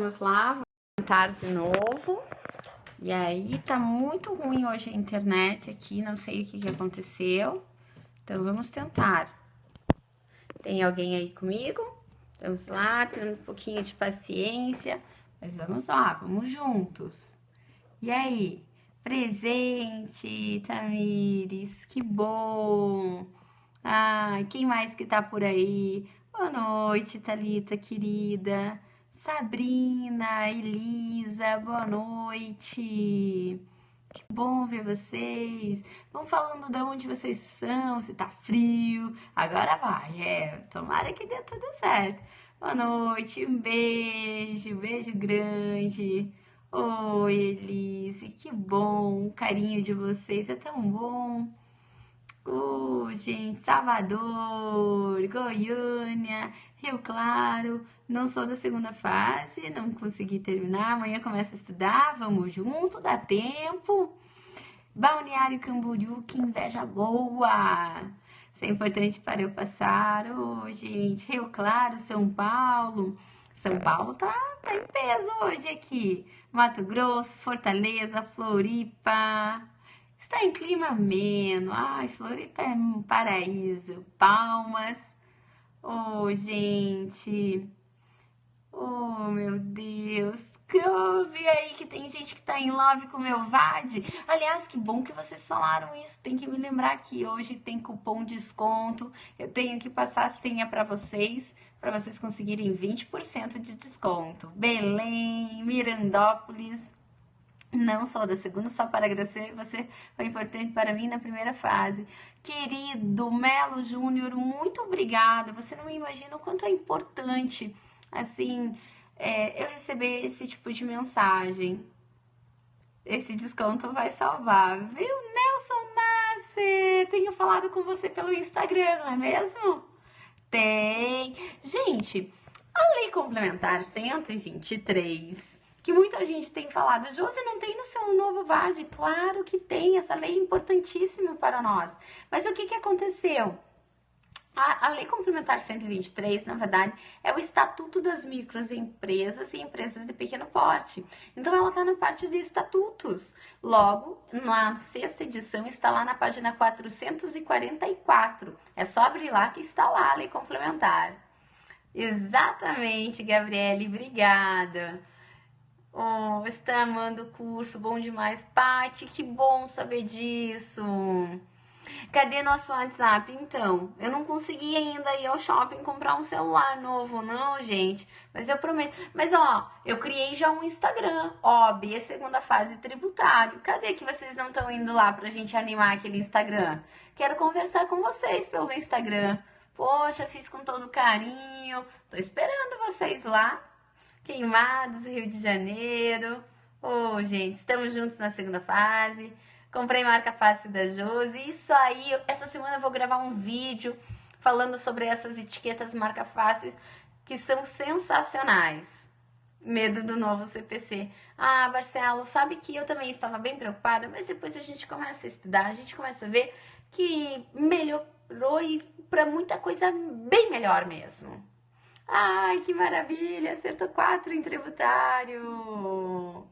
Vamos lá, vou tentar de novo. E aí, tá muito ruim hoje a internet aqui, não sei o que aconteceu. Então, vamos tentar. Tem alguém aí comigo? Vamos lá, tendo um pouquinho de paciência. Mas vamos lá, vamos juntos. E aí? Presente, Tamires, que bom! Ah, quem mais que tá por aí? Boa noite, Thalita, querida. Sabrina, Elisa, boa noite. Que bom ver vocês. Vão falando de onde vocês são, se tá frio. Agora vai, tomara que dê tudo certo. Boa noite, um beijo grande. Oi, Elise, que bom, o carinho de vocês é tão bom. Gente, Salvador, Goiânia, Rio Claro. Não sou da segunda fase, não consegui terminar. Amanhã começa a estudar, vamos junto, dá tempo. Balneário Camboriú, que inveja boa! Isso é importante para eu passar. Gente, Rio Claro, São Paulo. São Paulo tá em peso hoje aqui. Mato Grosso, Fortaleza, Floripa. Está em clima ameno. Ai, Floripa é um paraíso. Palmas. Gente. Meu Deus. Eu vi aí que tem gente que tá em love com o meu VAD. Aliás, que bom que vocês falaram isso. Tem que me lembrar que hoje tem cupom de desconto. Eu tenho que passar a senha para vocês conseguirem 20% de desconto. Belém, Mirandópolis. Não sou da segunda, só para agradecer, você foi importante para mim na primeira fase. Querido Melo Júnior, muito obrigada. Você não imagina o quanto é importante, assim, eu receber esse tipo de mensagem. Esse desconto vai salvar, viu? Nelson Nasser, tenho falado com você pelo Instagram, não é mesmo? Tem. Gente, a Lei Complementar 123... que muita gente tem falado, Josi, não tem no seu novo VAD? Claro que tem, essa lei é importantíssima para nós. Mas o que aconteceu? A Lei Complementar 123, na verdade, é o Estatuto das Microempresas e Empresas de Pequeno Porte. Então, ela está na parte de estatutos. Logo, na sexta edição, está lá na página 444. É só abrir lá que está lá a Lei Complementar. Exatamente, Gabriele, obrigada. Está amando o curso, bom demais. Pati, que bom saber disso. Cadê nosso WhatsApp? Então, eu não consegui ainda ir ao shopping comprar um celular novo, não, gente. Mas eu prometo. Mas, eu criei já um Instagram, B, segunda fase tributário. Cadê que vocês não estão indo lá pra gente animar aquele Instagram? Quero conversar com vocês pelo Instagram. Poxa, fiz com todo carinho. Tô esperando vocês lá. Queimados, Rio de Janeiro. Gente, estamos juntos na segunda fase. Comprei marca fácil da Josi. Isso aí, essa semana eu vou gravar um vídeo falando sobre essas etiquetas marca fácil que são sensacionais. Medo do novo CPC. Marcelo, sabe que eu também estava bem preocupada, mas depois a gente começa a estudar, a gente começa a ver que melhorou e para muita coisa bem melhor mesmo. Ai, que maravilha! Acertou 4 em tributário!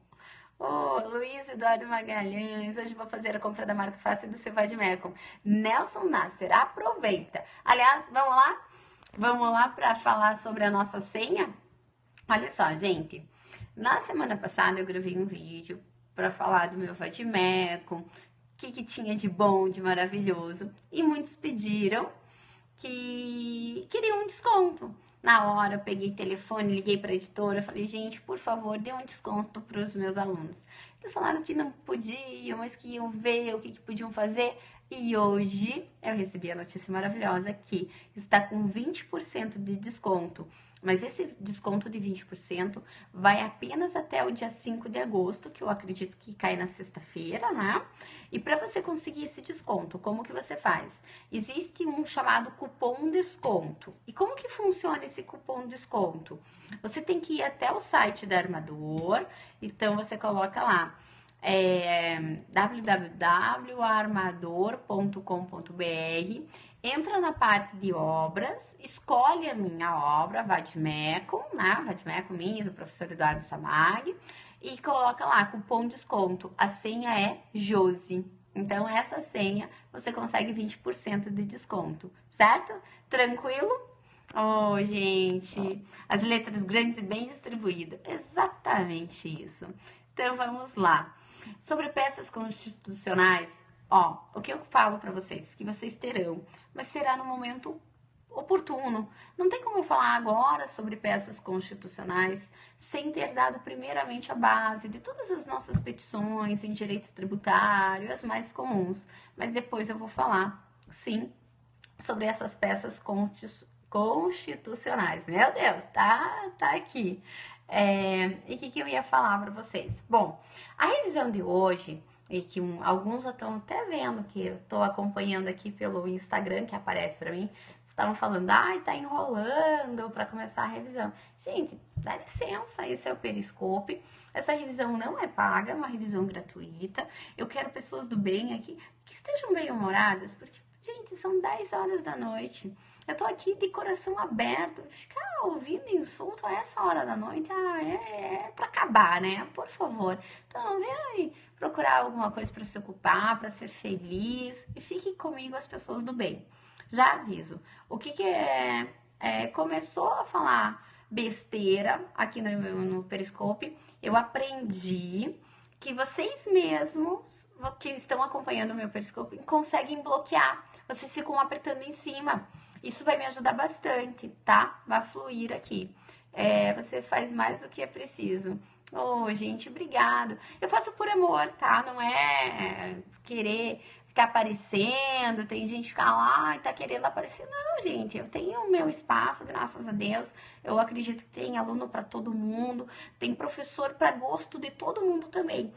Luiz Eduardo Magalhães, hoje vou fazer a compra da marca fácil do Cevade Mercom. Nelson Nasser, aproveita! Aliás, vamos lá? Vamos lá para falar sobre a nossa senha? Olha só, gente, na semana passada eu gravei um vídeo para falar do meu Vadimecum, o que tinha de bom, de maravilhoso, e muitos pediram que queriam um desconto. Na hora, eu peguei telefone, liguei para a editora, falei, gente, por favor, dê um desconto para os meus alunos. Eles falaram que não podiam, mas que iam ver o que podiam fazer. E hoje eu recebi a notícia maravilhosa que está com 20% de desconto. Mas esse desconto de 20% vai apenas até o dia 5 de agosto, que eu acredito que cai na sexta-feira, né? E para você conseguir esse desconto, como que você faz? Existe um chamado cupom desconto. E como que funciona esse cupom desconto? Você tem que ir até o site da Armador, então você coloca lá www.armador.com.br Entra na parte de obras, escolhe a minha obra, Vadimeco, né? Vadimeco minha, do professor Eduardo Samag, e coloca lá, cupom desconto. A senha é Josi. Então, essa senha você consegue 20% de desconto, certo? Tranquilo? Oh, gente, as letras grandes e bem distribuídas. Exatamente isso. Então, vamos lá. Sobre peças constitucionais, ó, o que eu falo para vocês, que vocês terão, mas será no momento oportuno. Não tem como eu falar agora sobre peças constitucionais sem ter dado primeiramente a base de todas as nossas petições em direito tributário, as mais comuns. Mas depois eu vou falar, sim, sobre essas peças constitucionais. Meu Deus, tá aqui. E o que eu ia falar para vocês? Bom, a revisão de hoje, e que alguns já estão até vendo, que eu estou acompanhando aqui pelo Instagram, que aparece para mim, estavam falando, ai, tá enrolando para começar a revisão. Gente, dá licença, esse é o Periscope. Essa revisão não é paga, é uma revisão gratuita. Eu quero pessoas do bem aqui que estejam bem-humoradas, porque, gente, são 10 horas da noite. Eu tô aqui de coração aberto. Ficar ouvindo insulto a essa hora da noite, é pra acabar, né? Por favor. Então, vem aí procurar alguma coisa para se ocupar, para ser feliz. E fique comigo as pessoas do bem. Já aviso. O que começou a falar besteira aqui no Periscope, eu aprendi que vocês mesmos que estão acompanhando o meu Periscope conseguem bloquear. Vocês ficam apertando em cima. Isso vai me ajudar bastante, tá? Vai fluir aqui. Você faz mais do que é preciso. Oh, gente, obrigado. Eu faço por amor, tá? Não é querer ficar aparecendo. Tem gente que fica lá e tá querendo aparecer. Não, gente, eu tenho o meu espaço, graças a Deus. Eu acredito que tem aluno para todo mundo. Tem professor para gosto de todo mundo também.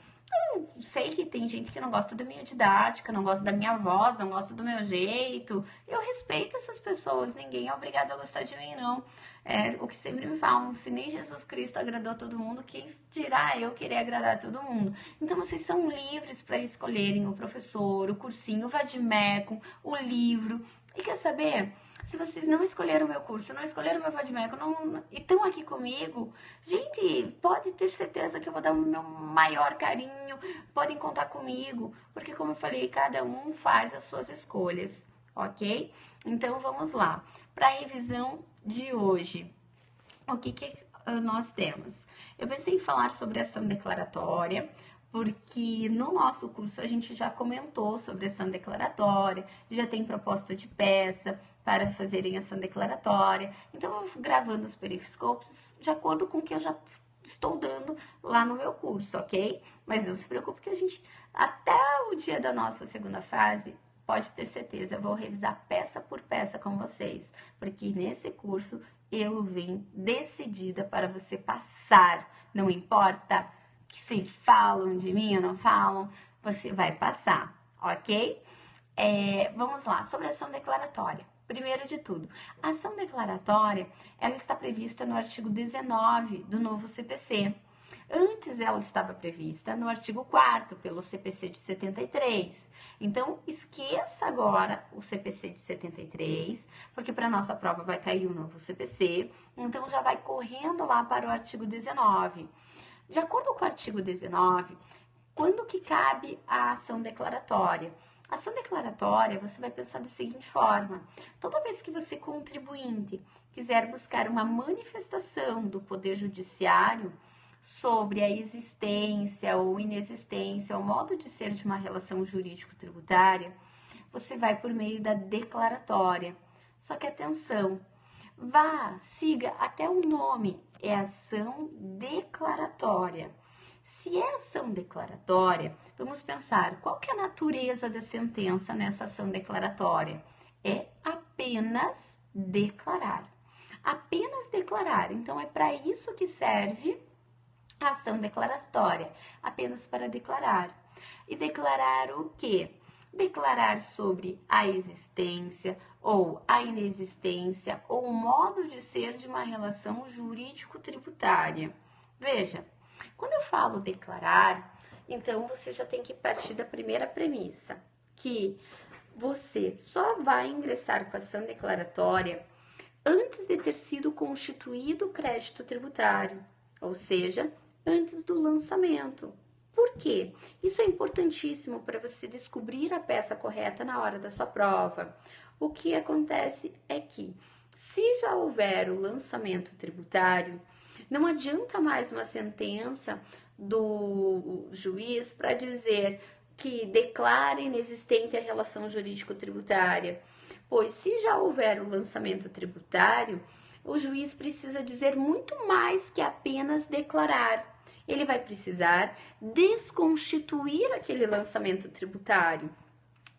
Eu sei que tem gente que não gosta da minha didática, não gosta da minha voz, não gosta do meu jeito. Eu respeito essas pessoas, ninguém é obrigado a gostar de mim, não. O que sempre me falam, se nem Jesus Cristo agradou todo mundo, quem dirá eu querer agradar todo mundo? Então vocês são livres para escolherem o professor, o cursinho, o Vadimeco, o livro. E quer saber? Se vocês não escolheram o meu curso, não escolheram o meu Vadimeco e estão aqui comigo, gente, pode ter certeza que eu vou dar o meu maior carinho, podem contar comigo, porque como eu falei, cada um faz as suas escolhas, ok? Então vamos lá, para a revisão de hoje, o que nós temos? Eu pensei em falar sobre ação declaratória, porque no nosso curso a gente já comentou sobre ação declaratória, já tem proposta de peça para fazerem ação declaratória. Então, eu vou gravando os periscopos de acordo com o que eu já estou dando lá no meu curso, ok? Mas não se preocupe que a gente, até o dia da nossa segunda fase, pode ter certeza, eu vou revisar peça por peça com vocês, porque nesse curso eu vim decidida para você passar, não importa que se falam de mim ou não falam, você vai passar, ok? Vamos lá, sobre a ação declaratória. Primeiro de tudo, a ação declaratória, ela está prevista no artigo 19 do novo CPC. Antes ela estava prevista no artigo 4º, pelo CPC de 73. Então, esqueça agora o CPC de 73, porque para nossa prova vai cair o novo CPC. Então, já vai correndo lá para o artigo 19. De acordo com o artigo 19, quando que cabe a ação declaratória? A ação declaratória, você vai pensar da seguinte forma: toda vez que você, contribuinte, quiser buscar uma manifestação do Poder Judiciário sobre a existência ou inexistência, ou modo de ser de uma relação jurídico-tributária, você vai por meio da declaratória. Só que atenção, siga até o nome, é ação declaratória. Se é ação declaratória, vamos pensar, qual que é a natureza da sentença nessa ação declaratória? É apenas declarar. Apenas declarar. Então, é para isso que serve a ação declaratória, apenas para declarar. E declarar o quê? Declarar sobre a existência ou a inexistência ou o modo de ser de uma relação jurídico-tributária. Veja, quando eu falo declarar, então você já tem que partir da primeira premissa, que você só vai ingressar com a ação declaratória antes de ter sido constituído o crédito tributário, ou seja, antes do lançamento. Por quê? Isso é importantíssimo para você descobrir a peça correta na hora da sua prova. O que acontece é que, se já houver o lançamento tributário, não adianta mais uma sentença do juiz para dizer que declara inexistente a relação jurídico-tributária, pois se já houver o lançamento tributário, o juiz precisa dizer muito mais que apenas declarar. Ele vai precisar desconstituir aquele lançamento tributário.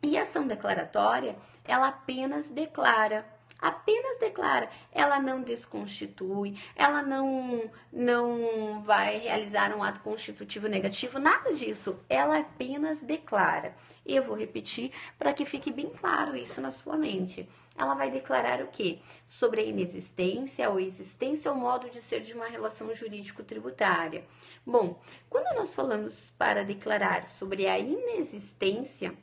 E a ação declaratória, ela apenas declara. Apenas declara, ela não desconstitui, ela não vai realizar um ato constitutivo negativo, nada disso, ela apenas declara. Eu vou repetir para que fique bem claro isso na sua mente. Ela vai declarar o quê? Sobre a inexistência ou existência ou modo de ser de uma relação jurídico-tributária. Bom, quando nós falamos para declarar sobre a inexistência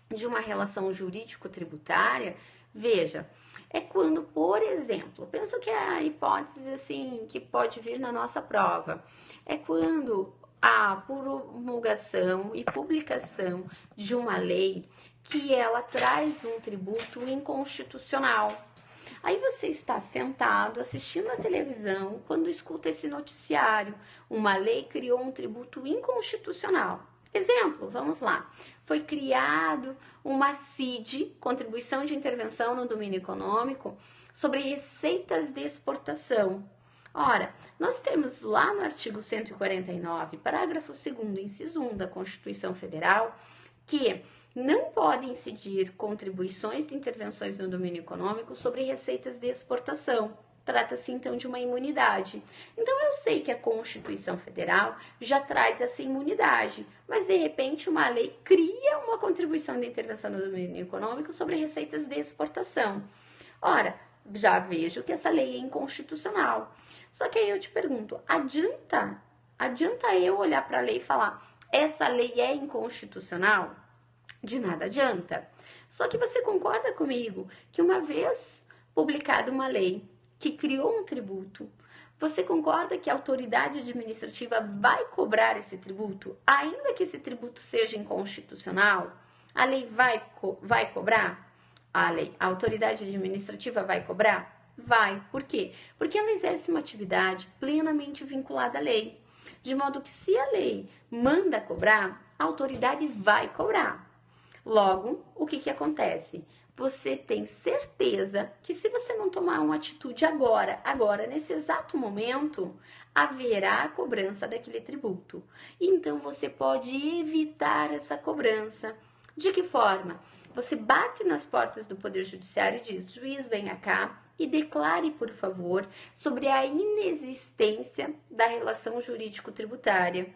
de uma relação jurídico-tributária, veja, é quando, por exemplo, penso que é a hipótese assim que pode vir na nossa prova, é quando a promulgação e publicação de uma lei que ela traz um tributo inconstitucional. Aí você está sentado assistindo a televisão quando escuta esse noticiário. Uma lei criou um tributo inconstitucional. Exemplo, vamos lá. Foi criado uma CID, Contribuição de Intervenção no Domínio Econômico, sobre receitas de exportação. Ora, nós temos lá no artigo 149, parágrafo 2º, inciso 1 da Constituição Federal, que não podem incidir contribuições de intervenções no domínio econômico sobre receitas de exportação. Trata-se então de uma imunidade. Então eu sei que a Constituição Federal já traz essa imunidade, mas de repente uma lei cria uma contribuição de intervenção no domínio econômico sobre receitas de exportação. Ora, já vejo que essa lei é inconstitucional. Só que aí eu te pergunto, adianta eu olhar para a lei e falar, essa lei é inconstitucional? De nada adianta. Só que você concorda comigo que uma vez publicada uma lei que criou um tributo, você concorda que a autoridade administrativa vai cobrar esse tributo? Ainda que esse tributo seja inconstitucional, a lei vai cobrar? A autoridade administrativa vai cobrar? Vai. Por quê? Porque ela exerce uma atividade plenamente vinculada à lei. De modo que se a lei manda cobrar, a autoridade vai cobrar. Logo, o que acontece? Você tem certeza que se você não tomar uma atitude agora, nesse exato momento, haverá a cobrança daquele tributo. Então, você pode evitar essa cobrança. De que forma? Você bate nas portas do Poder Judiciário e diz, juiz, venha cá e declare, por favor, sobre a inexistência da relação jurídico-tributária.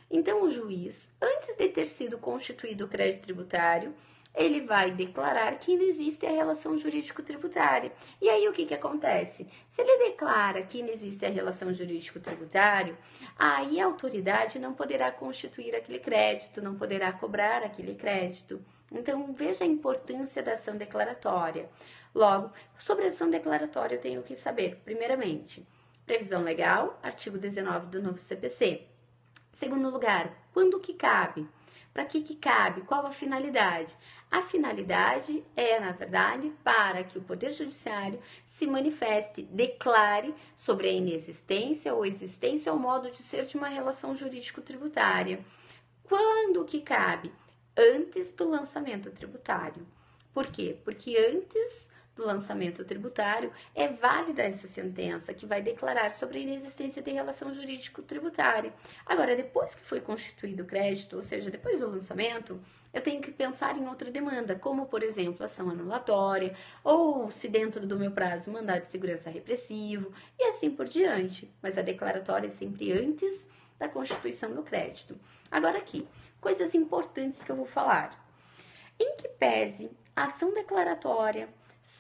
Então, o juiz, antes de ter sido constituído o crédito tributário, ele vai declarar que inexiste a relação jurídico-tributária. E aí, o que acontece? Se ele declara que inexiste a relação jurídico-tributária, aí a autoridade não poderá constituir aquele crédito, não poderá cobrar aquele crédito. Então, veja a importância da ação declaratória. Logo, sobre a ação declaratória, eu tenho que saber, primeiramente, previsão legal, artigo 19 do novo CPC. Segundo lugar, quando que cabe? Para que cabe? Qual a finalidade? A finalidade é, na verdade, para que o Poder Judiciário se manifeste, declare sobre a inexistência ou existência ou modo de ser de uma relação jurídico-tributária. Quando que cabe? Antes do lançamento tributário. Por quê? Porque antes do lançamento tributário é válida essa sentença que vai declarar sobre a inexistência de relação jurídico-tributária. Agora, depois que foi constituído o crédito, ou seja, depois do lançamento, eu tenho que pensar em outra demanda, como, por exemplo, ação anulatória, ou, se dentro do meu prazo, mandado de segurança repressivo, e assim por diante. Mas a declaratória é sempre antes da constituição do crédito. Agora aqui, coisas importantes que eu vou falar. Em que pese a ação declaratória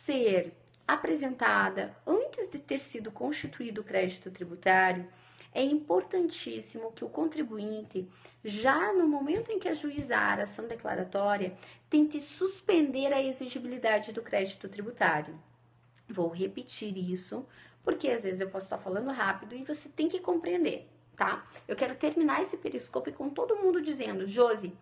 ser apresentada antes de ter sido constituído o crédito tributário, é importantíssimo que o contribuinte, já no momento em que ajuizar a ação declaratória, tente suspender a exigibilidade do crédito tributário. Vou repetir isso, porque às vezes eu posso estar falando rápido e você tem que compreender, tá? Eu quero terminar esse periscope com todo mundo dizendo, Josi,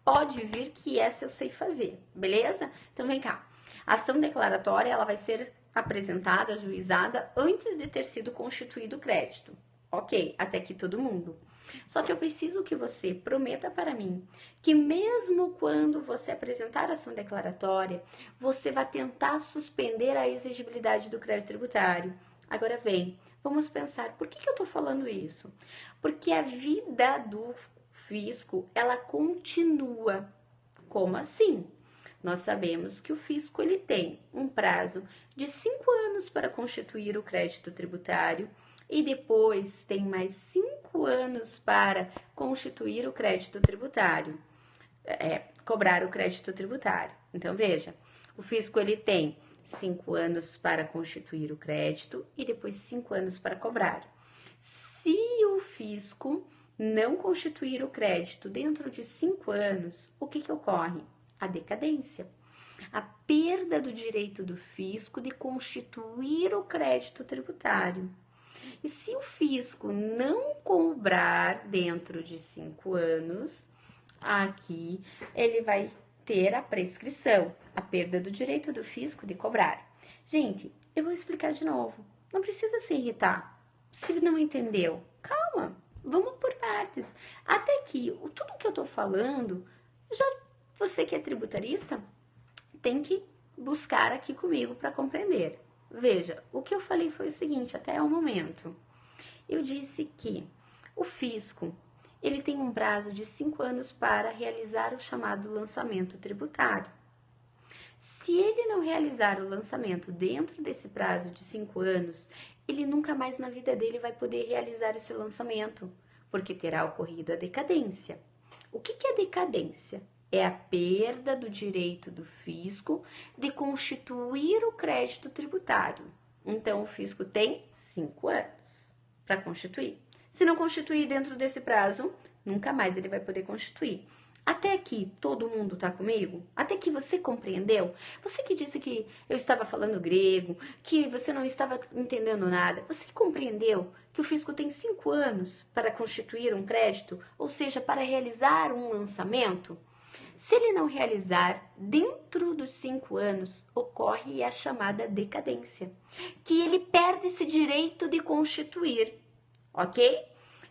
pode vir que essa eu sei fazer, beleza? Então vem cá. A ação declaratória, ela vai ser apresentada, ajuizada, antes de ter sido constituído o crédito. Ok, até aqui todo mundo. Só que eu preciso que você prometa para mim que mesmo quando você apresentar a ação declaratória, você vai tentar suspender a exigibilidade do crédito tributário. Agora vem, vamos pensar, por que eu estou falando isso? Porque a vida do fisco, ela continua. Como assim? Nós sabemos que o fisco ele tem um prazo de 5 anos para constituir o crédito tributário e depois tem mais 5 anos para constituir o crédito tributário, cobrar o crédito tributário. Então, veja, o fisco ele tem 5 anos para constituir o crédito e depois 5 anos para cobrar. Se o fisco não constituir o crédito dentro de 5 anos, o que ocorre? A decadência. A perda do direito do fisco de constituir o crédito tributário. E se o fisco não cobrar dentro de 5 anos, aqui ele vai ter a prescrição, a perda do direito do fisco de cobrar. Gente, eu vou explicar de novo. Não precisa se irritar. Se não entendeu, calma, vamos por partes. Até aqui, tudo que eu tô falando, já você que é tributarista, tem que buscar aqui comigo para compreender. Veja, o que eu falei foi o seguinte, até o momento. Eu disse que o fisco, ele tem um prazo de 5 anos para realizar o chamado lançamento tributário. Se ele não realizar o lançamento dentro desse prazo de 5 anos, ele nunca mais na vida dele vai poder realizar esse lançamento, porque terá ocorrido a decadência. O que é decadência? É a perda do direito do fisco de constituir o crédito tributário. Então, o fisco tem 5 anos para constituir. Se não constituir dentro desse prazo, nunca mais ele vai poder constituir. Até aqui, todo mundo está comigo? Até que você compreendeu? Você que disse que eu estava falando grego, que você não estava entendendo nada, você compreendeu que o fisco tem 5 anos para constituir um crédito, ou seja, para realizar um lançamento? Se ele não realizar dentro dos 5 anos, ocorre a chamada decadência, que ele perde esse direito de constituir, ok?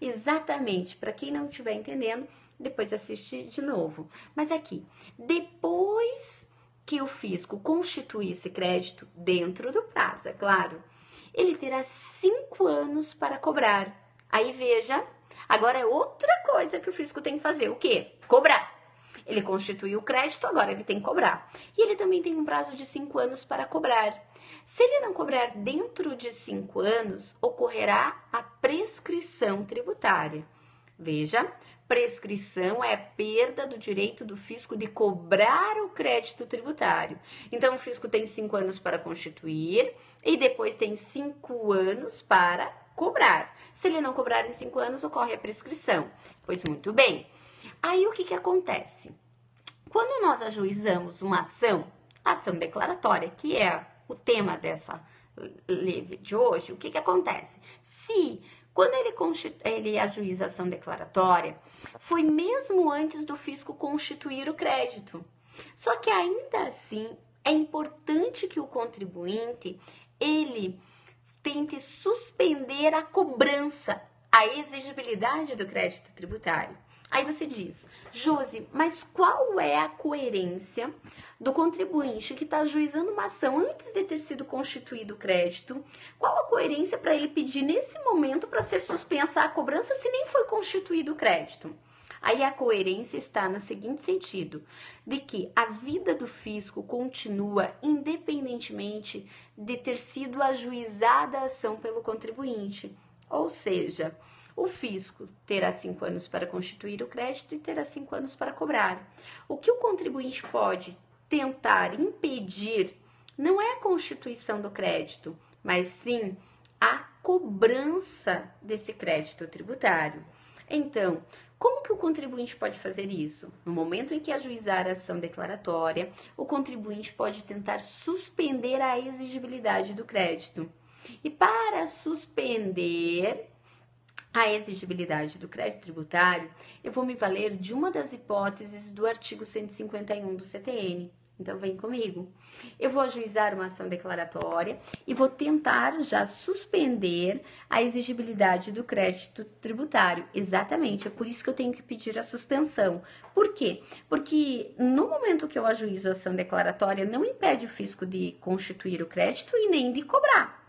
Exatamente, para quem não estiver entendendo, depois assiste de novo. Mas aqui, depois que o fisco constituir esse crédito, dentro do prazo, é claro, ele terá 5 anos para cobrar. Aí veja, agora é outra coisa que o fisco tem que fazer, o quê? Cobrar. Ele constituiu o crédito, agora ele tem que cobrar. E ele também tem um prazo de 5 anos para cobrar. Se ele não cobrar dentro de 5 anos, ocorrerá a prescrição tributária. Veja, prescrição é a perda do direito do fisco de cobrar o crédito tributário. Então, o fisco tem 5 anos para constituir e depois tem 5 anos para cobrar. Se ele não cobrar em 5 anos, ocorre a prescrição. Pois muito bem. Aí, o que acontece? Quando nós ajuizamos uma ação declaratória, que é o tema dessa live de hoje, o que acontece? Se, quando ele ajuiza a ação declaratória, foi mesmo antes do fisco constituir o crédito. Só que ainda assim, é importante que o contribuinte, ele tente suspender a cobrança, a exigibilidade do crédito tributário. Aí você diz, Josi, mas qual é a coerência do contribuinte que está ajuizando uma ação antes de ter sido constituído o crédito? Qual a coerência para ele pedir nesse momento para ser suspensa a cobrança se nem foi constituído o crédito? Aí a coerência está no seguinte sentido, de que a vida do fisco continua independentemente de ter sido ajuizada a ação pelo contribuinte. Ou seja, o fisco terá 5 anos para constituir o crédito e terá 5 anos para cobrar. O que o contribuinte pode tentar impedir não é a constituição do crédito, mas sim a cobrança desse crédito tributário. Então, como que o contribuinte pode fazer isso? No momento em que ajuizar a ação declaratória, o contribuinte pode tentar suspender a exigibilidade do crédito. E para suspender a exigibilidade do crédito tributário, eu vou me valer de uma das hipóteses do artigo 151 do CTN. Então, vem comigo. Eu vou ajuizar uma ação declaratória e vou tentar já suspender a exigibilidade do crédito tributário. Exatamente, é por isso que eu tenho que pedir a suspensão. Por quê? Porque no momento que eu ajuizo a ação declaratória, não impede o fisco de constituir o crédito e nem de cobrar.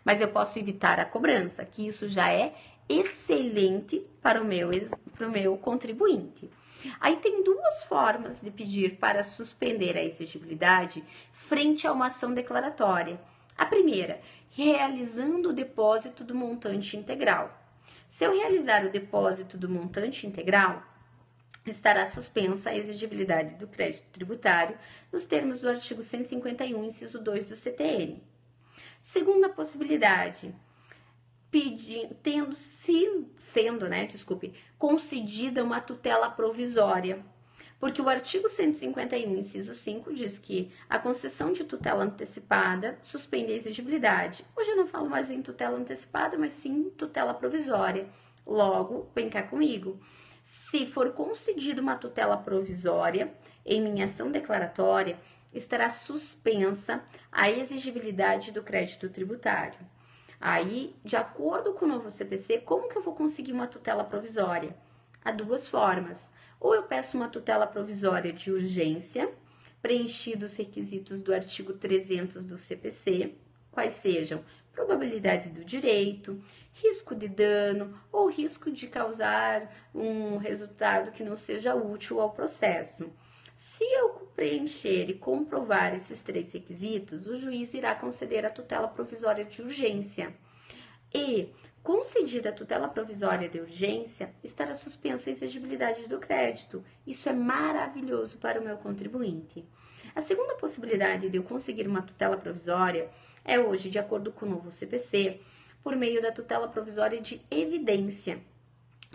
Mas eu posso evitar a cobrança, que isso já é excelente para o meu contribuinte. Aí tem duas formas de pedir para suspender a exigibilidade frente a uma ação declaratória. A primeira, realizando o depósito do montante integral. Se eu realizar o depósito do montante integral, estará suspensa a exigibilidade do crédito tributário nos termos do artigo 151, inciso 2 do CTN. Segunda possibilidade, sendo concedida uma tutela provisória, porque o artigo 151, inciso 5, diz que a concessão de tutela antecipada suspende a exigibilidade. Hoje eu não falo mais em tutela antecipada, mas sim tutela provisória. Logo, vem cá comigo. Se for concedida uma tutela provisória em minha ação declaratória, estará suspensa a exigibilidade do crédito tributário. Aí, de acordo com o novo CPC, como que eu vou conseguir uma tutela provisória? Há duas formas. Ou eu peço uma tutela provisória de urgência, preenchidos os requisitos do artigo 300 do CPC, quais sejam probabilidade do direito, risco de dano ou risco de causar um resultado que não seja útil ao processo. Se eu preencher e comprovar esses três requisitos, o juiz irá conceder a tutela provisória de urgência. E, concedida a tutela provisória de urgência, estará suspensa a exigibilidade do crédito. Isso é maravilhoso para o meu contribuinte. A segunda possibilidade de eu conseguir uma tutela provisória é hoje, de acordo com o novo CPC, por meio da tutela provisória de evidência,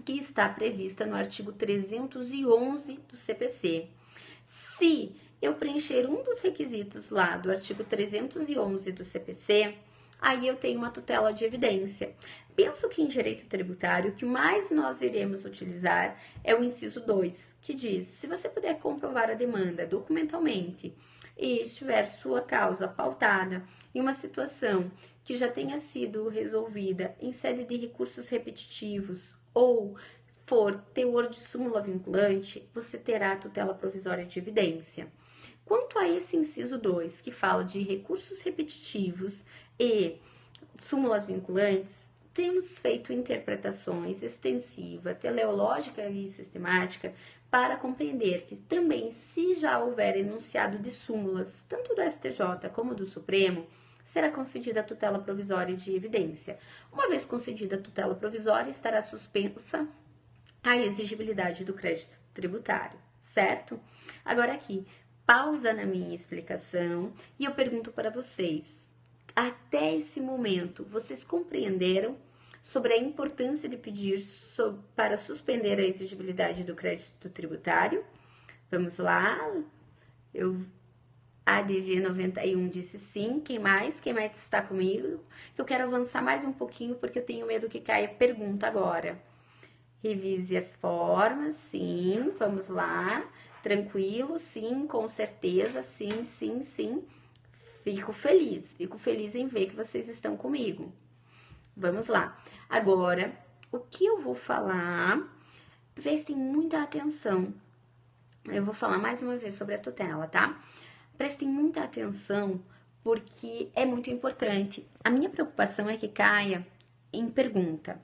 que está prevista no artigo 311 do CPC. Se eu preencher um dos requisitos lá do artigo 311 do CPC, aí eu tenho uma tutela de evidência. Penso que em direito tributário, o que mais nós iremos utilizar é o inciso 2, que diz: se você puder comprovar a demanda documentalmente e estiver sua causa pautada em uma situação que já tenha sido resolvida em sede de recursos repetitivos ou for teor de súmula vinculante, você terá a tutela provisória de evidência. Quanto a esse inciso 2, que fala de recursos repetitivos e súmulas vinculantes, temos feito interpretações extensiva, teleológica e sistemática para compreender que também, se já houver enunciado de súmulas, tanto do STJ como do Supremo, será concedida a tutela provisória de evidência. Uma vez concedida a tutela provisória, estará suspensa a exigibilidade do crédito tributário, certo? Agora aqui, pausa na minha explicação e eu pergunto para vocês, até esse momento, vocês compreenderam sobre a importância de pedir para suspender a exigibilidade do crédito tributário? Vamos lá, ADV 91 disse sim, quem mais? Quem mais está comigo? Eu quero avançar mais um pouquinho porque eu tenho medo que caia pergunta agora. Revise as formas, sim, vamos lá, tranquilo, sim, com certeza, sim, sim, sim. Fico feliz em ver que vocês estão comigo. Vamos lá. Agora, o que eu vou falar, prestem muita atenção. Eu vou falar mais uma vez sobre a tutela, tá? Prestem muita atenção, porque é muito importante. A minha preocupação é que caia em pergunta.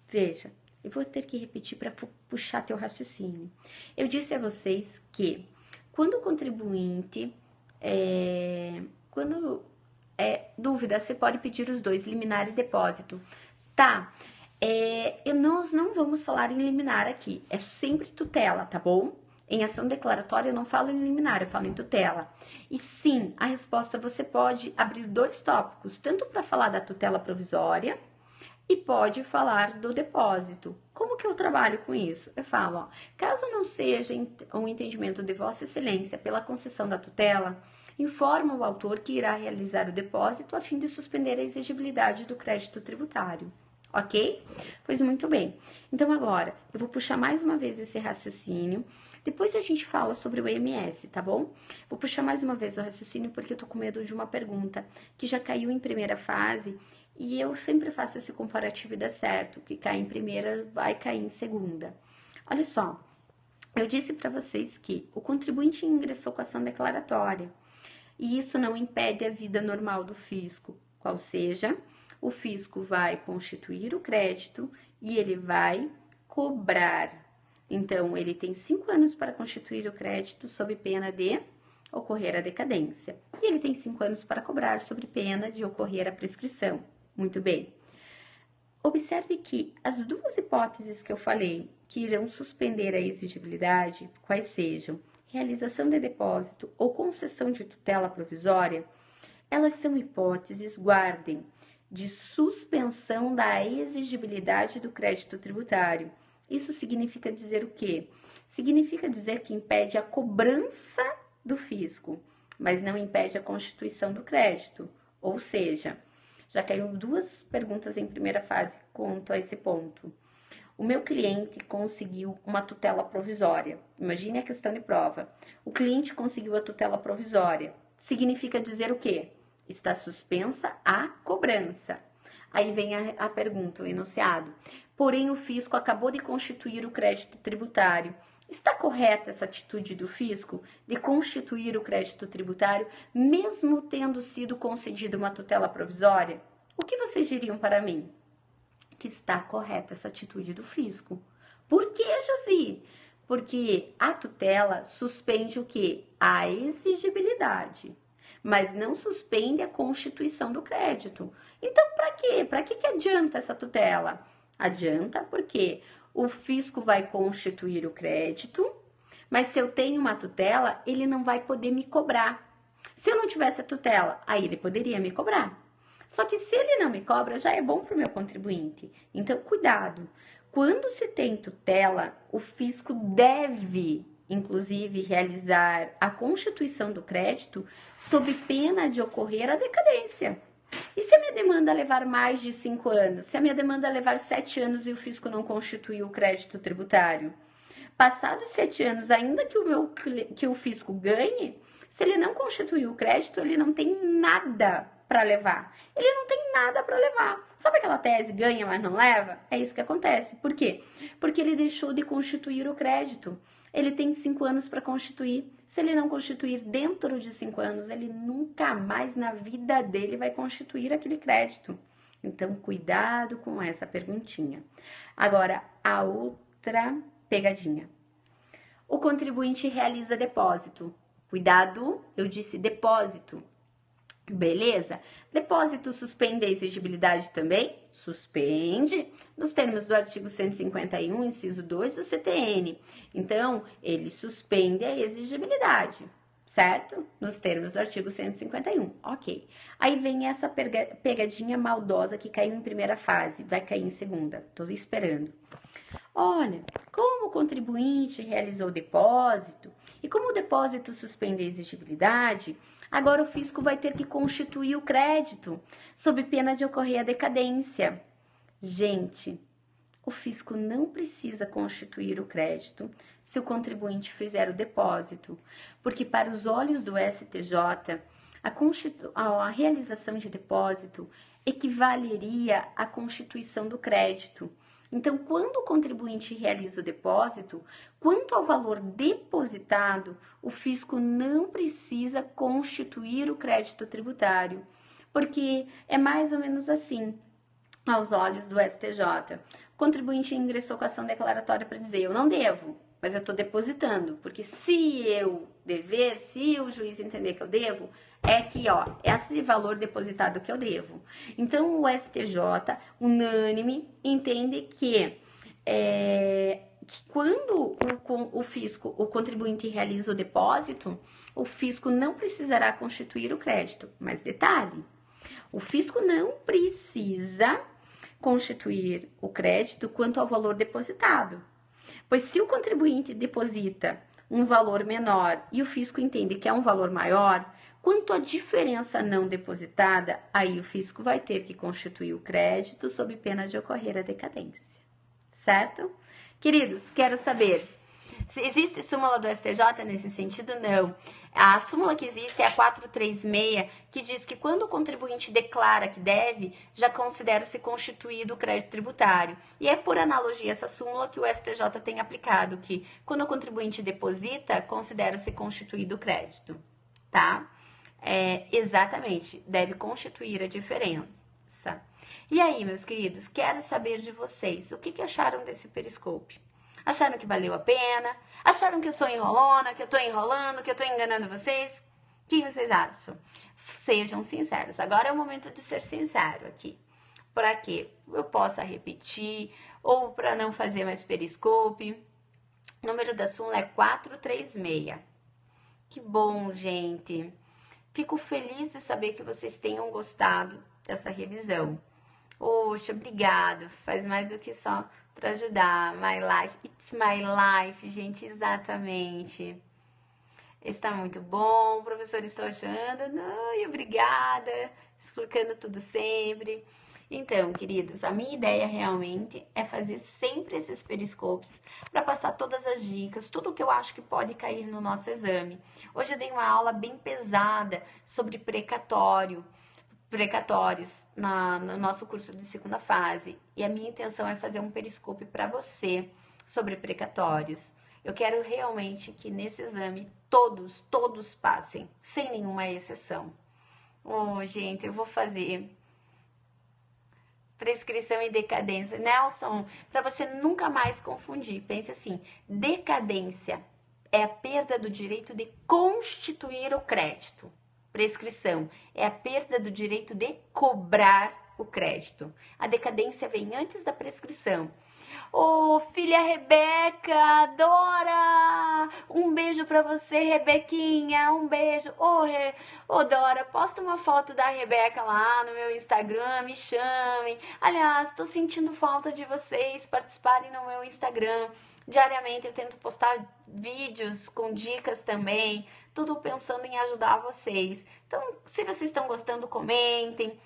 Veja. Eu vou ter que repetir para puxar teu raciocínio. Eu disse a vocês que quando o contribuinte, dúvida, você pode pedir os dois, liminar e depósito. Tá, nós não vamos falar em liminar aqui, é sempre tutela, tá bom? Em ação declaratória eu não falo em liminar, eu falo em tutela. E sim, a resposta você pode abrir dois tópicos, tanto para falar da tutela provisória, e pode falar do depósito. Como que eu trabalho com isso? Eu falo, ó, caso não seja um entendimento de Vossa Excelência pela concessão da tutela, informa o autor que irá realizar o depósito a fim de suspender a exigibilidade do crédito tributário. Ok? Pois muito bem. Então agora, eu vou puxar mais uma vez esse raciocínio. Depois a gente fala sobre o IMS, tá bom? Vou puxar mais uma vez o raciocínio porque eu tô com medo de uma pergunta que já caiu em primeira fase e eu sempre faço esse comparativo e dá certo. Que cai em primeira, vai cair em segunda. Olha só, eu disse para vocês que o contribuinte ingressou com ação declaratória e isso não impede a vida normal do fisco, qual seja, o fisco vai constituir o crédito e ele vai cobrar. Então, ele tem 5 anos para constituir o crédito sob pena de ocorrer a decadência. E ele tem 5 anos para cobrar sob pena de ocorrer a prescrição. Muito bem. Observe que as duas hipóteses que eu falei, que irão suspender a exigibilidade, quais sejam realização de depósito ou concessão de tutela provisória, elas são hipóteses, guardem, de suspensão da exigibilidade do crédito tributário. Isso significa dizer o quê? Significa dizer que impede a cobrança do fisco, mas não impede a constituição do crédito. Ou seja, já caiu 2 perguntas em primeira fase quanto a esse ponto. O meu cliente conseguiu uma tutela provisória. Imagine a questão de prova. O cliente conseguiu a tutela provisória. Significa dizer o quê? Está suspensa a cobrança. Aí vem a pergunta, o enunciado. Porém, o fisco acabou de constituir o crédito tributário. Está correta essa atitude do fisco de constituir o crédito tributário, mesmo tendo sido concedida uma tutela provisória? O que vocês diriam para mim? Que está correta essa atitude do fisco. Por que, Josi? Porque a tutela suspende o quê? A exigibilidade, mas não suspende a constituição do crédito. Então, para quê? Para que adianta essa tutela? Adianta porque o fisco vai constituir o crédito, mas se eu tenho uma tutela, ele não vai poder me cobrar. Se eu não tivesse a tutela, aí ele poderia me cobrar. Só que se ele não me cobra, já é bom para o meu contribuinte. Então, cuidado. Quando se tem tutela, o fisco deve, inclusive, realizar a constituição do crédito sob pena de ocorrer a decadência. E se a minha demanda levar mais de 5 anos? Se a minha demanda levar 7 anos e o fisco não constituiu o crédito tributário? Passados 7 anos, ainda que o fisco ganhe, se ele não constituiu o crédito, ele não tem nada para levar. Ele não tem nada para levar. Sabe aquela tese, ganha, mas não leva? É isso que acontece. Por quê? Porque ele deixou de constituir o crédito. Ele tem 5 anos para constituir. Se ele não constituir dentro de 5 anos, ele nunca mais na vida dele vai constituir aquele crédito. Então, cuidado com essa perguntinha. Agora, a outra pegadinha. O contribuinte realiza depósito. Cuidado, eu disse depósito. Beleza? Depósito suspende a exigibilidade também? Suspende, nos termos do artigo 151, inciso 2 do CTN. Então, ele suspende a exigibilidade, certo? Nos termos do artigo 151, ok. Aí vem essa pegadinha maldosa que caiu em primeira fase, vai cair em segunda, tô esperando. Olha, como o contribuinte realizou o depósito e como o depósito suspende a exigibilidade, agora o fisco vai ter que constituir o crédito, sob pena de ocorrer a decadência. Gente, o fisco não precisa constituir o crédito se o contribuinte fizer o depósito, porque para os olhos do STJ, a realização de depósito equivaleria à constituição do crédito. Então, quando o contribuinte realiza o depósito, quanto ao valor depositado, o fisco não precisa constituir o crédito tributário, porque é mais ou menos assim, aos olhos do STJ. O contribuinte ingressou com a ação declaratória para dizer, eu não devo, mas eu estou depositando, porque se eu dever, se o juiz entender que eu devo, é que, ó, é esse valor depositado que eu devo. Então, o STJ, unânime, entende que quando o contribuinte realiza o depósito, o fisco não precisará constituir o crédito. Mas detalhe, o fisco não precisa constituir o crédito quanto ao valor depositado. Pois se o contribuinte deposita um valor menor e o fisco entende que é um valor maior, quanto à diferença não depositada, aí o fisco vai ter que constituir o crédito sob pena de ocorrer a decadência. Certo? Queridos, quero saber, se existe súmula do STJ nesse sentido? Não. A súmula que existe é a 436, que diz que quando o contribuinte declara que deve, já considera-se constituído o crédito tributário. E é por analogia essa súmula que o STJ tem aplicado, que quando o contribuinte deposita, considera-se constituído o crédito. Tá? Exatamente, deve constituir a diferença. E aí, meus queridos, quero saber de vocês, o que acharam desse periscope? Acharam que valeu a pena? Acharam que eu sou enrolona, que eu tô enrolando, que eu tô enganando vocês? O que vocês acham? Sejam sinceros. Agora é o momento de ser sincero aqui. Para que eu possa repetir ou para não fazer mais periscope. O número da súmula é 436. Que bom, gente. Fico feliz de saber que vocês tenham gostado dessa revisão. Poxa, obrigado. Faz mais do que só para ajudar. My life, it's my life, gente, exatamente. Está muito bom, professor, estou achando. Ai, obrigada, explicando tudo sempre. Então, queridos, a minha ideia realmente é fazer sempre esses periscopes para passar todas as dicas, tudo que eu acho que pode cair no nosso exame. Hoje eu dei uma aula bem pesada sobre precatórios no nosso curso de segunda fase. E a minha intenção é fazer um periscope para você sobre precatórios. Eu quero realmente que nesse exame todos passem, sem nenhuma exceção. Gente, eu vou fazer prescrição e decadência. Nelson, para você nunca mais confundir, pense assim, decadência é a perda do direito de constituir o crédito. Prescrição é a perda do direito de cobrar o crédito. A decadência vem antes da prescrição. Filha Rebeca, Dora, um beijo pra você, Rebequinha, um beijo. Dora, posta uma foto da Rebeca lá no meu Instagram, me chamem. Aliás, tô sentindo falta de vocês participarem no meu Instagram. Diariamente eu tento postar vídeos com dicas também, tudo pensando em ajudar vocês. Então, se vocês estão gostando, comentem.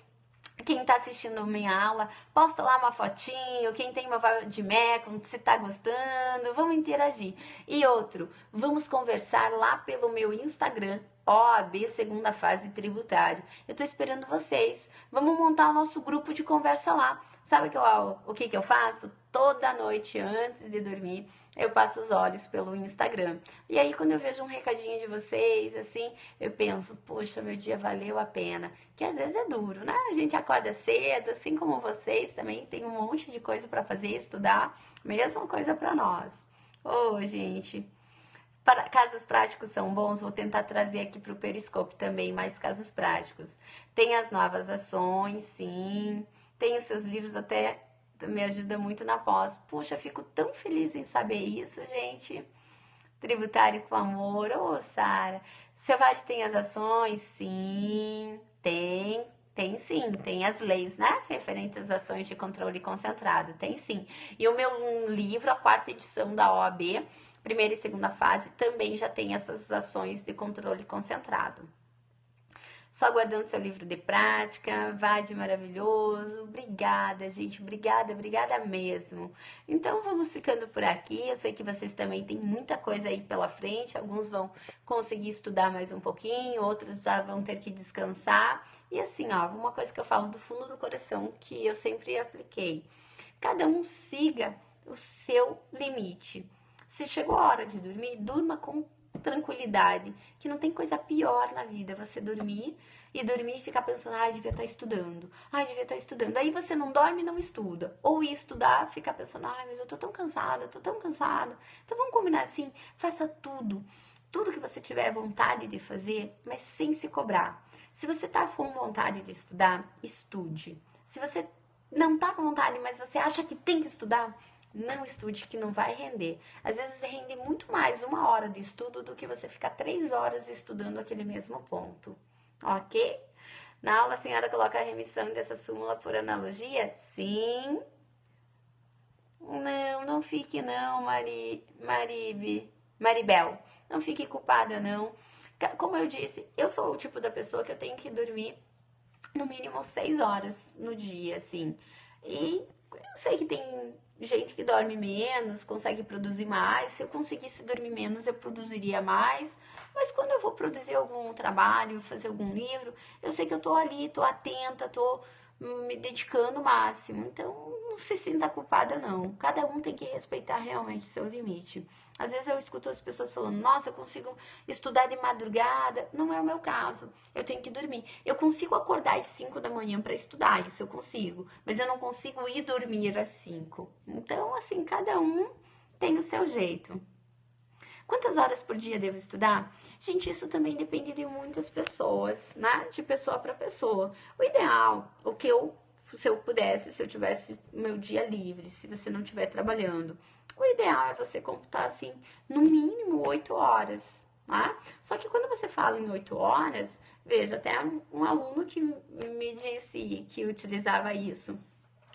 Quem está assistindo a minha aula, posta lá uma fotinho. Quem tem uma vaga de MEC, se está gostando, vamos interagir. E outro, vamos conversar lá pelo meu Instagram, OAB Segunda Fase Tributário. Eu estou esperando vocês. Vamos montar o nosso grupo de conversa lá. Sabe o que eu faço? Toda noite antes de dormir, eu passo os olhos pelo Instagram. E aí, quando eu vejo um recadinho de vocês, assim, eu penso, poxa, meu dia valeu a pena. Que às vezes é duro, né? A gente acorda cedo, assim como vocês também, tem um monte de coisa para fazer, estudar. Mesma coisa para nós. Gente, casos práticos são bons, vou tentar trazer aqui para o Periscope também mais casos práticos. Tem as novas ações, sim. Tem os seus livros, até me ajuda muito na pós. Puxa, fico tão feliz em saber isso, gente. Tributário com amor. Sara. Selvagem tem as ações? Sim. Tem sim. Tem as leis, né? Referentes às ações de controle concentrado. Tem sim. E o meu livro, a 4ª edição da OAB, primeira e segunda fase, também já tem essas ações de controle concentrado. Só aguardando seu livro de prática. Vade maravilhoso. Obrigada, gente. Obrigada mesmo. Então, vamos ficando por aqui. Eu sei que vocês também têm muita coisa aí pela frente. Alguns vão conseguir estudar mais um pouquinho, outros já vão ter que descansar. E assim, uma coisa que eu falo do fundo do coração, que eu sempre apliquei. Cada um siga o seu limite. Se chegou a hora de dormir, durma com tranquilidade, que não tem coisa pior na vida, você dormir e ficar pensando, devia estar estudando, devia estar estudando. Aí você não dorme e não estuda. Ou ir estudar, ficar pensando, mas eu tô tão cansada, Então vamos combinar assim, faça tudo que você tiver vontade de fazer, mas sem se cobrar. Se você tá com vontade de estudar, estude. Se você não tá com vontade, mas você acha que tem que estudar, não estude, que não vai render. Às vezes rende muito mais 1 hora de estudo do que você ficar 3 horas estudando aquele mesmo ponto. Ok? Na aula a senhora coloca a remissão dessa súmula por analogia? Sim. Não, não fique não, Maribel. Não fique culpada não. Como eu disse, eu sou o tipo da pessoa que eu tenho que dormir no mínimo 6 horas no dia, assim. E eu sei que tem gente que dorme menos, consegue produzir mais. Se eu conseguisse dormir menos, eu produziria mais. Mas quando eu vou produzir algum trabalho, fazer algum livro, eu sei que eu tô ali, tô atenta, tô me dedicando o máximo. Então, não se sinta culpada, não. Cada um tem que respeitar realmente o seu limite. Às vezes eu escuto as pessoas falando, nossa, eu consigo estudar de madrugada. Não é o meu caso. Eu tenho que dormir. Eu consigo acordar às 5 da manhã para estudar, isso eu consigo. Mas eu não consigo ir dormir às 5. Então, assim, cada um tem o seu jeito. Quantas horas por dia devo estudar? Gente, isso também depende de muitas pessoas, né? De pessoa para pessoa. O ideal, se eu pudesse, se eu tivesse meu dia livre, se você não estiver trabalhando, o ideal é você computar assim, no mínimo 8 horas, tá? Só que quando você fala em 8 horas, veja, até um aluno que me disse que utilizava isso.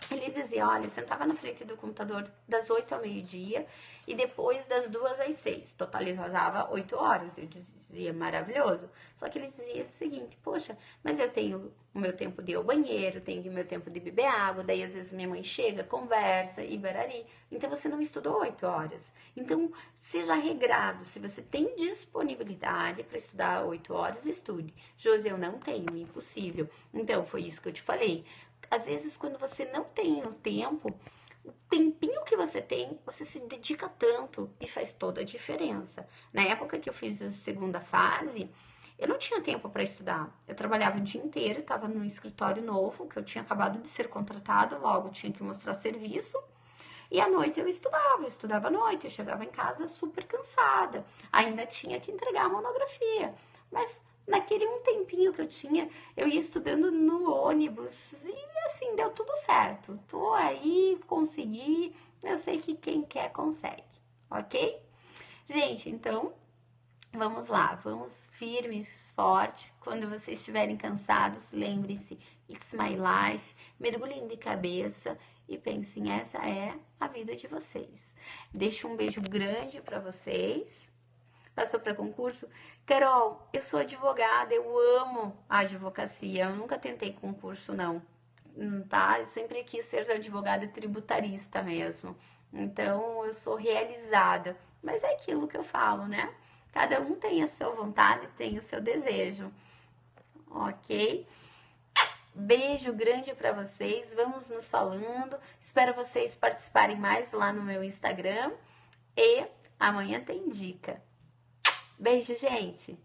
Ele dizia, olha, eu sentava na frente do computador das 8 ao meio-dia e depois das 2 às 6. Totalizava 8 horas. Eu dizia, maravilhoso. Só que ele dizia o seguinte, poxa, mas eu tenho o meu tempo de ir ao banheiro, tenho o meu tempo de beber água, daí às vezes minha mãe chega, conversa e barari. Então você não estudou 8 horas. Então seja regrado, se você tem disponibilidade para estudar 8 horas, estude. Josi, eu não tenho, impossível. Então foi isso que eu te falei. Às vezes, quando você não tem o tempo, o tempinho que você tem, você se dedica tanto e faz toda a diferença. Na época que eu fiz a segunda fase, eu não tinha tempo para estudar. Eu trabalhava o dia inteiro, estava num escritório novo, que eu tinha acabado de ser contratado, logo tinha que mostrar serviço. E à noite eu estudava à noite, eu chegava em casa super cansada, ainda tinha que entregar a monografia. Mas naquele um tempinho que eu tinha, eu ia estudando no ônibus e assim, deu tudo certo. Tô aí, consegui, eu sei que quem quer consegue, ok? Gente, então, vamos lá, vamos firmes, forte. Quando vocês estiverem cansados, lembre-se, it's my life, mergulhem de cabeça e pensem, essa é a vida de vocês. Deixo um beijo grande para vocês. Passou para concurso? Carol, eu sou advogada, eu amo a advocacia, eu nunca tentei concurso não, tá? Eu sempre quis ser advogada tributarista mesmo, então eu sou realizada, mas é aquilo que eu falo, né? Cada um tem a sua vontade, tem o seu desejo, ok? Beijo grande para vocês, vamos nos falando, espero vocês participarem mais lá no meu Instagram e amanhã tem dica. Beijo, gente!